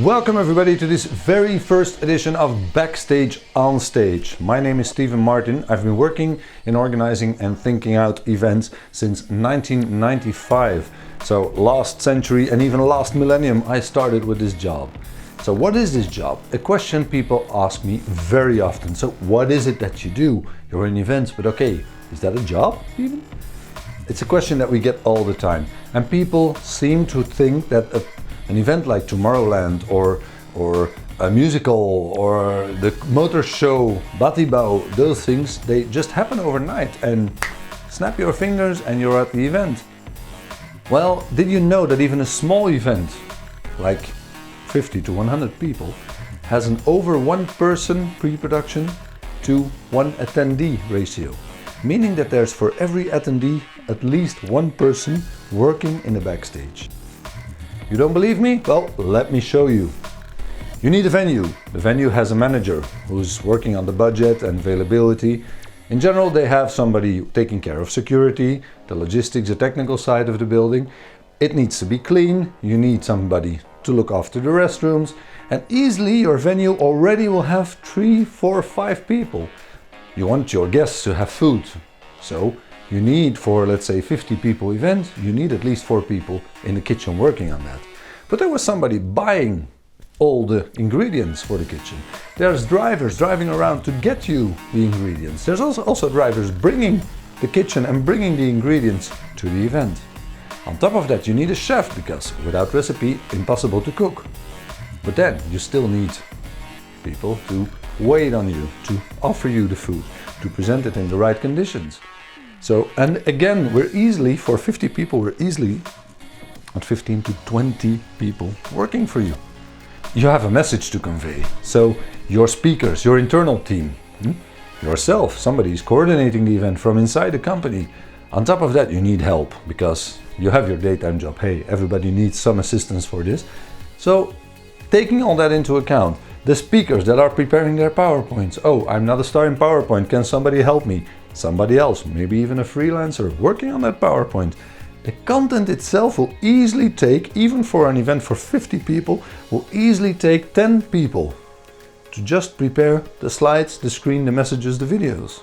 Welcome everybody to this very first edition of Backstage on Stage. My name is Steven Martin. I've been working in organizing and thinking out events since 1995. So last century and even last millennium I started with this job. So what is this job? A question people ask me very often. So what is it that you do? You're in events, but okay, is that a job even? It's a question that we get all the time. And people seem to think that an event like Tomorrowland or a musical or the motor show, Batibouw, those things, they just happen overnight and snap your fingers and you're at the event. Well, did you know that even a small event, like 50 to 100 people, has an over one person pre-production to one attendee ratio? Meaning that there's for every attendee at least one person working in the backstage. You don't believe me? Well, let me show you. You need a venue. The venue has a manager who's working on the budget and availability. In general, they have somebody taking care of security, the logistics, the technical side of the building. It needs to be clean. You need somebody to look after the restrooms. And easily your venue already will have 3, 4, 5 people. You want your guests to have food. So you need, for let's say 50 people event, you need at least 4 people in the kitchen working on that. But there was somebody buying all the ingredients for the kitchen. There's drivers driving around to get you the ingredients. There's also drivers bringing the kitchen and bringing the ingredients to the event. On top of that, you need a chef, because without recipe, impossible to cook. But then you still need people to wait on you, to offer you the food, to present it in the right conditions. So, and again, we're easily, for 50 people, we're easily at 15 to 20 people working for you. You have a message to convey. So your speakers, your internal team, yourself, somebody is coordinating the event from inside the company. On top of that, you need help because you have your daytime job. Hey, everybody needs some assistance for this. So taking all that into account, the speakers that are preparing their PowerPoints. Oh, I'm not a star in PowerPoint. Can somebody help me? Somebody else, maybe even a freelancer working on that PowerPoint. The content itself will easily take, even for an event for 50 people, will easily take 10 people to just prepare the slides, the screen, the messages, the videos.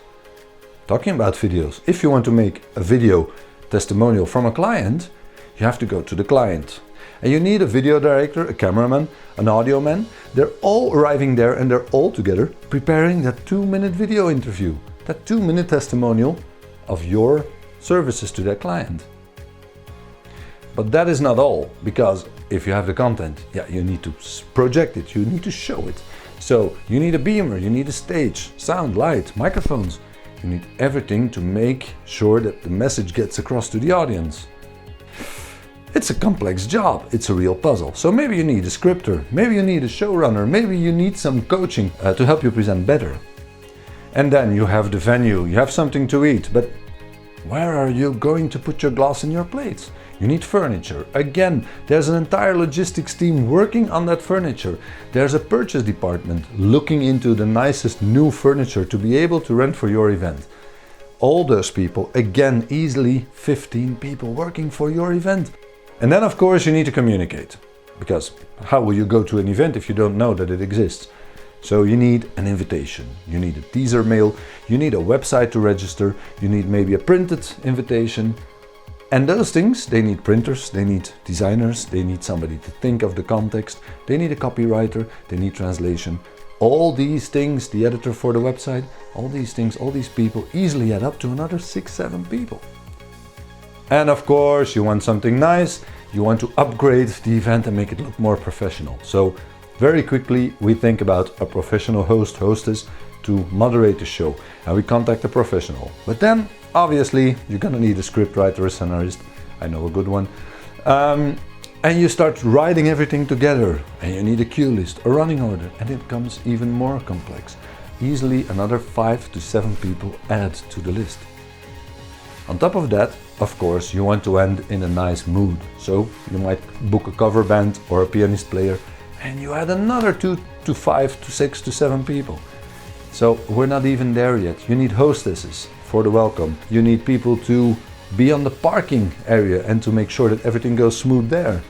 Talking about videos, if you want to make a video testimonial from a client, you have to go to the client. And you need a video director, a cameraman, an audio man. They're all arriving there and they're all together preparing that 2-minute video interview, that 2-minute testimonial of your services to that client. But that is not all, because if you have the content, you need to project it, you need to show it. So you need a beamer, you need a stage, sound, light, microphones. You need everything to make sure that the message gets across to the audience. It's a complex job, it's a real puzzle. So maybe you need a scripter, maybe you need a showrunner, maybe you need some coaching to help you present better. And then you have the venue, you have something to eat, but where are you going to put your glass and your plates? You need furniture. Again, there's an entire logistics team working on that furniture. There's a purchase department looking into the nicest new furniture to be able to rent for your event. All those people, again, easily 15 people working for your event. And then of course you need to communicate, because how will you go to an event if you don't know that it exists? So you need an invitation, you need a teaser mail, you need a website to register, you need maybe a printed invitation. And those things, they need printers, they need designers, they need somebody to think of the context, they need a copywriter, they need translation. All these things, the editor for the website, all these things, all these people easily add up to another 6, 7 people. And of course, you want something nice, you want to upgrade the event and make it look more professional. So very quickly, we think about a professional host, hostess to moderate the show, and we contact a professional. But then, obviously, you're gonna need a scriptwriter, a scenarist, I know a good one. And you start writing everything together, and you need a cue list, a running order, and it becomes even more complex. Easily another 5 to 7 people add to the list. On top of that, of course, you want to end in a nice mood. So you might book a cover band or a pianist player, and you add another 2 to 5 to 6 to 7 people. So we're not even there yet. You need hostesses for the welcome. You need people to be on the parking area and to make sure that everything goes smooth there.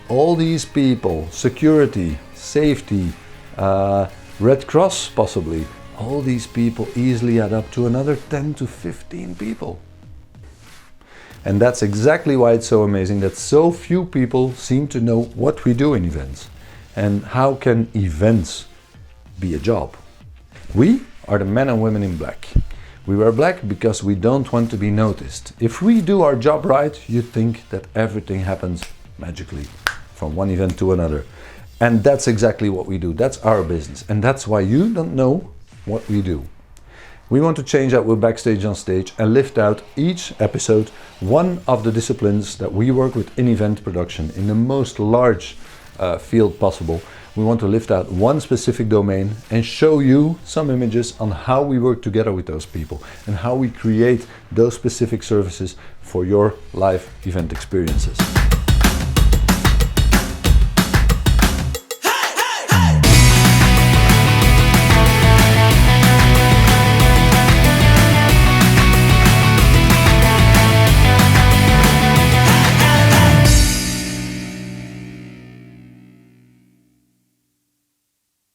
All these people, security, safety, Red Cross possibly. All these people easily add up to another 10 to 15 people. And that's exactly why it's so amazing that so few people seem to know what we do in events. And how can events be a job? We are the men and women in black. We wear black because we don't want to be noticed. If we do our job right, you'd think that everything happens magically from one event to another. And that's exactly what we do. That's our business. And that's why you don't know what we do. We want to change that with Backstage on Stage and lift out each episode one of the disciplines that we work with in event production in the most large field possible. We want to lift out one specific domain and show you some images on how we work together with those people and how we create those specific services for your live event experiences.